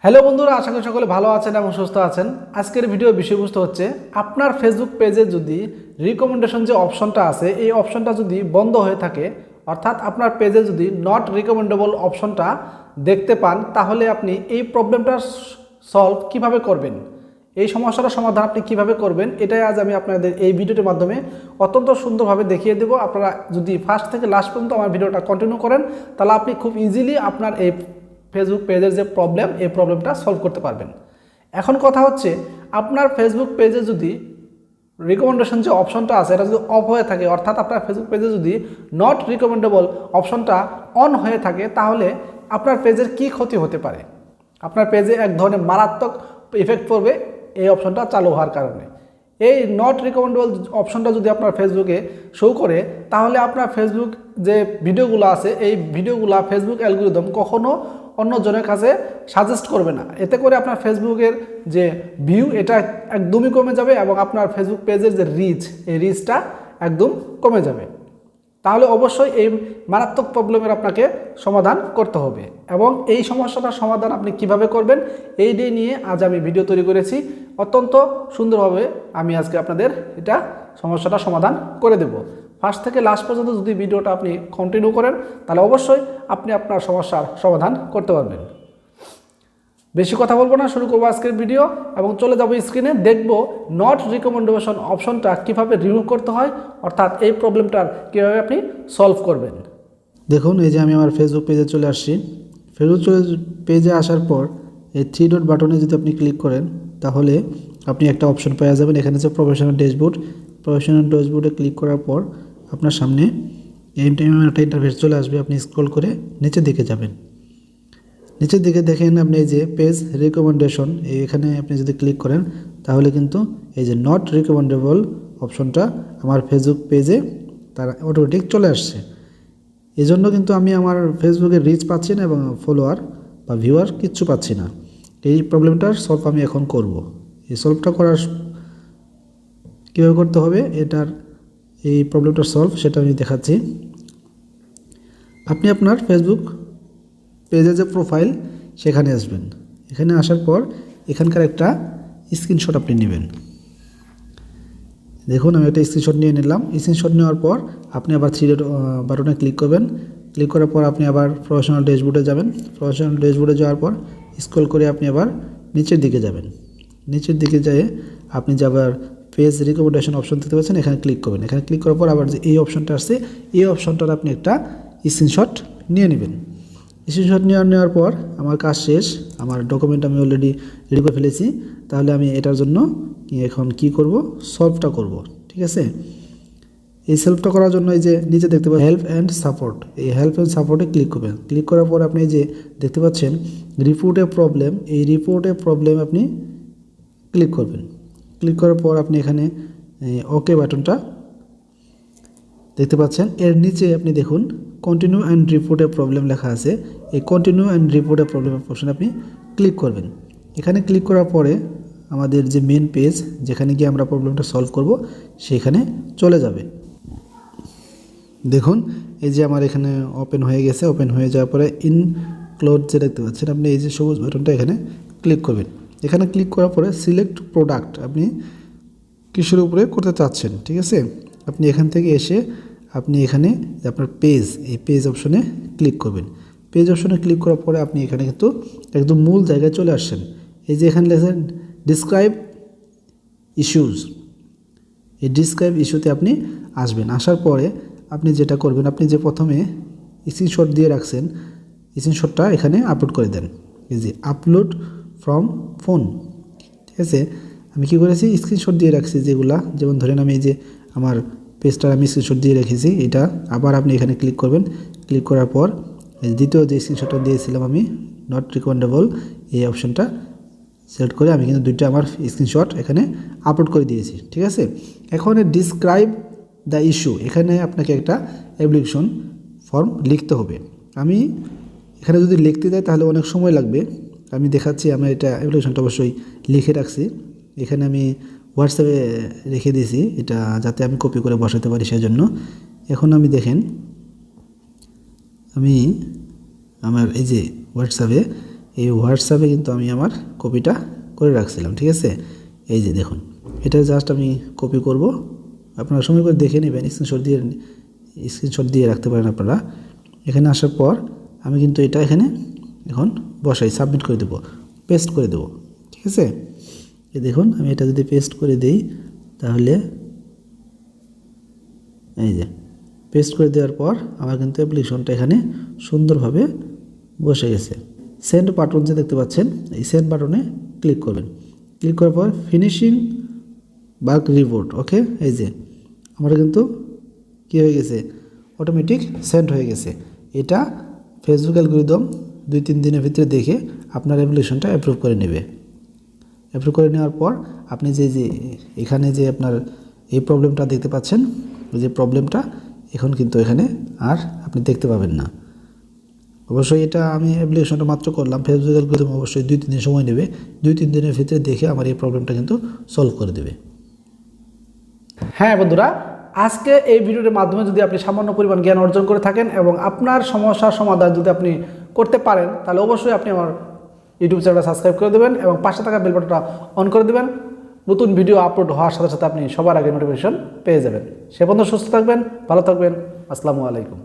Hello বন্ধুরা, আশা করি সকলে ভালো আছেন এবং সুস্থ আছেন। আজকের ভিডিও বিষয়বস্তু হচ্ছে আপনার ফেসবুক পেজে যদি রিকমেন্ডেশন যে অপশনটা আছে এই অপশনটা যদি বন্ধ হয়ে থাকে, অর্থাৎ আপনার পেজে যদি নট রিকমেন্ডেবল অপশনটা দেখতে পান, তাহলে আপনি এই প্রবলেমটা সলভ কিভাবে করবেন, এই সমস্যাটার সমাধান আপনি কিভাবে করবেন, এটাই আজ আমি আপনাদের এই ভিডিওটির মাধ্যমে অত্যন্ত সুন্দরভাবে দেখিয়ে দেব। আপনারা যদি ফার্স্ট থেকে লাস্ট পর্যন্ত আমার ভিডিওটা কন্টিনিউ করেন, তাহলে আপনি খুব ইজিলি আপনার এই ফেসবুক পেজের যে প্রবলেম এই প্রবলেমটা সলভ করতে পারবেন। এখন কথা হচ্ছে, আপনার ফেসবুক পেজে যদি রিকমেন্ডেশন যে অপশনটা আছে এটা যদি অফ হয়ে থাকে, অর্থাৎ আপনার ফেসবুক পেজে যদি নট রিকমেন্ডেবল অপশনটা অন হয়ে থাকে, তাহলে আপনার পেজের কি ক্ষতি হতে পারে। আপনার পেজে এক ধরনের মারাত্মক ইফেক্ট পড়বে এই অপশনটা চালু হওয়ার কারণে। এই নট রিকমেন্ডেবল অপশনটা যদি আপনার ফেসবুকে শো করে, তাহলে আপনার ফেসবুক যে ভিডিওগুলো আছে এই ভিডিওগুলো ফেসবুক অ্যালগরিদম কখনো অন্যজনের কাছে সাজেস্ট করবে না। এতে করে আপনার ফেসবুকের যে ভিউ এটা একদমই কমে যাবে এবং আপনার ফেসবুক পেজের যে রিচ এই রিচটা একদম কমে যাবে। তাহলে অবশ্যই এই মারাত্মক প্রবলেমের আপনাকে সমাধান করতে হবে, এবং এই সমস্যাটার সমাধান আপনি কিভাবে করবেন এই নিয়ে আজ আমি ভিডিও তৈরি করেছি। অত্যন্ত সুন্দরভাবে আমি আজকে আপনাদের এটা সমস্যাটা সমাধান করে দেব। ফার্স্ট থেকে লাস্ট পর্যন্ত যদি ভিডিওটা আপনি কন্টিনিউ করেন, তাহলে অবশ্যই আপনি আপনার সমস্যার সমাধান করতে পারবেন। বেশি কথা বলবো না, শুরু করবো আজকের ভিডিও এবং চলে যাবো স্ক্রিনে। দেখবো নট রিকমেন্ডেশন অপশনটা কিভাবে রিমুভ করতে হয়, অর্থাৎ এই প্রবলেমটার কীভাবে আপনি সলভ করবেন। দেখুন, এই যে আমি আমার ফেসবুক পেজে চলে আসছি। ফেসবুক পেজে আসার পর এই 3 ডট বাটনে যদি আপনি ক্লিক করেন, তাহলে আপনি একটা অপশন পেয়ে যাবেন। এখানে হচ্ছে প্রফেশনাল ড্যাশবোর্ড। প্রফেশনাল ড্যাশবোর্ডে ক্লিক করার পর আপনার সামনে এই টাইমে একটা ইন্টারফেস চলে আসবে। আপনি স্ক্রল করে নিচের দিকে যাবেন। নিচের দিকে দেখেন আপনি এই যে পেজ রিকমেন্ডেশন, এখানে আপনি যদি ক্লিক করেন, তাহলে কিন্তু এই যে নট রিকমেন্ডেবল অপশনটা আমার ফেসবুক পেজে তার অটোমেটিক চলে আসছে। এই জন্য কিন্তু আমি আমার ফেসবুকে রিচ পাচ্ছি না এবং ফলোয়ার বা ভিউয়ার কিচ্ছু পাচ্ছি না। এই প্রবলেমটার সলভ আমি এখন করব। এই সলভটা করার কীভাবে করতে হবে, এটার এই প্রবলেমটার সলভ সেটা আমি দেখাচ্ছি। আপনি আপনার ফেসবুক পেজে যে প্রোফাইল সেখানে আসবেন। এখানে আসার পর এখানকার একটা স্ক্রিনশট আপনি নেবেন। দেখুন, আমি একটা স্ক্রিনশট নিয়ে নিলাম। স্ক্রিনশট নেওয়ার পর আপনি আবার 3 ডট বাটনে ক্লিক করবেন। ক্লিক করার পর আপনি আবার প্রফেশনাল ড্যাশবোর্ডে যাবেন। প্রফেশনাল ড্যাশবোর্ডে যাওয়ার পর স্ক্রল করে আপনি আবার নিচের দিকে যাবেন। নিচের দিকে যেয়ে আপনি যে আবার পেজ রিকমেন্ডেশন অপশন দেখতে পাচ্ছেন, এখানে ক্লিক করবেন। এখানে ক্লিক করার পর আবার যে এই অপশনটা আসছে এই অপশনটার আপনি একটা স্ক্রিনশট নিয়ে নেবেন। স্ক্রিনশট নেওয়ার পর আমার কাজ শেষ। আমার ডকুমেন্ট আমি অলরেডি রেডি করে ফেলেছি। তাহলে আমি এটার জন্য এখন কি করব, সলভটা করব। ঠিক আছে, এই সলভটা করার জন্য এই যে নিচে দেখতে পাচ্ছেন হেল্প অ্যান্ড সাপোর্ট, এই হেল্প অ্যান্ড সাপোর্টে ক্লিক করবেন। ক্লিক করার পর আপনি যে দেখতে পাচ্ছেন রিপোর্টে প্রবলেম, এই রিপোর্টে প্রবলেম আপনি ক্লিক করবেন। ক্লিক করার পর আপনি এখানে ওকে বাটনটা দেখতে পাচ্ছেন। এর নিচে আপনি দেখুন continue and report A problem লেখা আছে। এই continue and report A problem অপশনে আপনি ক্লিক করবেন। এখানে ক্লিক করার পরে আমাদের যে মেন পেজ যেখানে গিয়ে আমরা প্রবলেমটা সলভ করব সেখানে চলে যাবে। দেখুন, এই যে আমার এখানে ওপেন হয়ে গেছে। ওপেন হয়ে যাওয়ার পরে ইনক্লুড যে দেখতে পাচ্ছেন, আপনি এই যে সবুজ বাটনটা এখানে ক্লিক করবেন। এখানে ক্লিক করার পরে সিলেক্ট প্রোডাক্ট, আপনি কিসের উপরে করতে চাচ্ছেন। ঠিক আছে, আপনি এখান থেকে এসে আপনি এখানে আপনার পেজ, এই পেজ অপশনে ক্লিক করবেন। পেজ অপশনে ক্লিক করার পরে আপনি এখানে কিন্তু একদম মূল জায়গায় চলে আসছেন। এই যে এখানে লেখেন ডিসক্রাইব ইস্যুস, এই ডিসক্রাইব ইস্যুতে আপনি আসবেন। আসার পরে আপনি যেটা করবেন, আপনি যে প্রথমে স্ক্রিনশট দিয়ে রাখছেন স্ক্রিনশটটা এখানে আপলোড করে দেন। এই যে আপলোড ফ্রম ফোন। ঠিক আছে, আমি কী করেছি স্ক্রিনশট দিয়ে রাখছি যেগুলা, যেমন ধরেন আমি এই যে আমার পেজটা আমি স্ক্রিনশট দিয়ে রেখেছি, এটা আবার আপনি এখানে ক্লিক করবেন। ক্লিক করার পর দ্বিতীয় যে স্ক্রিনশটটা দিয়েছিলাম আমি নট রিকমেন্ডেবল, এই অপশনটা সিলেক্ট করে আমি কিন্তু দুইটা আমার স্ক্রিনশট এখানে আপলোড করে দিয়েছি। ঠিক আছে, এখন ডিসক্রাইব দ্য ইস্যু, এখানে আপনাকে একটা অ্যাপ্লিকেশন ফর্ম লিখতে হবে। আমি এখানে যদি লিখতে যাই তাহলে অনেক সময় লাগবে। আমি দেখাচ্ছি, আমি এটা অ্যাপ্লিকেশনটা অবশ্যই লিখে রাখছি। এখানে আমি হোয়াটসঅ্যাপে রেখে দিয়েছি, এটা যাতে আমি কপি করে বসাতে পারি সেজন্য। এখন আমি দেখেন, আমি আমার এই যে হোয়াটসঅ্যাপে এই হোয়াটসঅ্যাপে কিন্তু আমি আমার কপিটা করে রাখছিলাম, ঠিক আছে। এই যে দেখুন, এটা জাস্ট আমি কপি করব, আপনারা সময় করে দেখে নেবেন, স্ক্রিনশট দিয়ে রাখতে পারেন আপনারা। এখানে আসার পর আমি কিন্তু এটা এখানে এখন বসাই, সাবমিট করে দেবো, পেস্ট করে দেবো, ঠিক আছে। এই দেখুন আমি এটা যদি পেস্ট করে দিই তাহলে এই যে পেস্ট করে দেওয়ার পর আমার কিন্তু অ্যাপ্লিকেশনটা এখানে সুন্দরভাবে বসে গেছে। সেন্ড বাটন যে দেখতে পাচ্ছেন, এই সেন্ড বাটনে ক্লিক করবেন। ক্লিক করার পর ফিনিশিং বাগ রিপোর্ট, ওকে। এই যে আমার কিন্তু কী হয়ে গেছে, অটোমেটিক সেন্ড হয়ে গেছে। এটা ফেসবুক অ্যালগরিদম 2-3 দিনের ভিতরে দেখে আপনার অ্যাপ্লিকেশনটা অ্যাপ্রুভ করে নেবে। অ্যাপ্রুভ করে নেওয়ার পর আপনি যে এখানে যে আপনার এই প্রবলেমটা দেখতে পাচ্ছেন, ওই যে প্রবলেমটা এখন কিন্তু এখানে আর আপনি দেখতে পাবেন না। অবশ্যই এটা আমি অ্যাপ্লিকেশনটা মাত্র করলাম, ফেসবুক অ্যালগরিদম অবশ্যই 2-3 দিন সময় নেবে। 2-3 দিনের ভিতরে দেখে আমার এই প্রবলেমটা কিন্তু সলভ করে দেবে। হ্যাঁ বন্ধুরা, আজকে এই ভিডিওর মাধ্যমে যদি আপনি সামান্য পরিমাণ জ্ঞান অর্জন করে থাকেন এবং আপনার সমস্যার সমাধান যদি আপনি করতে পারেন, তাহলে অবশ্যই আপনি আমার ইউটিউব চ্যানেলটা সাবস্ক্রাইব করে দেবেন এবং পাশে থাকা বেল বাটনটা অন করে দেবেন। নতুন ভিডিও আপলোড হওয়ার সাথে সাথে আপনি সবার আগে নোটিফিকেশন পেয়ে যাবেন। সে পর্যন্ত সুস্থ থাকবেন, ভালো থাকবেন। আসসালামু আলাইকুম।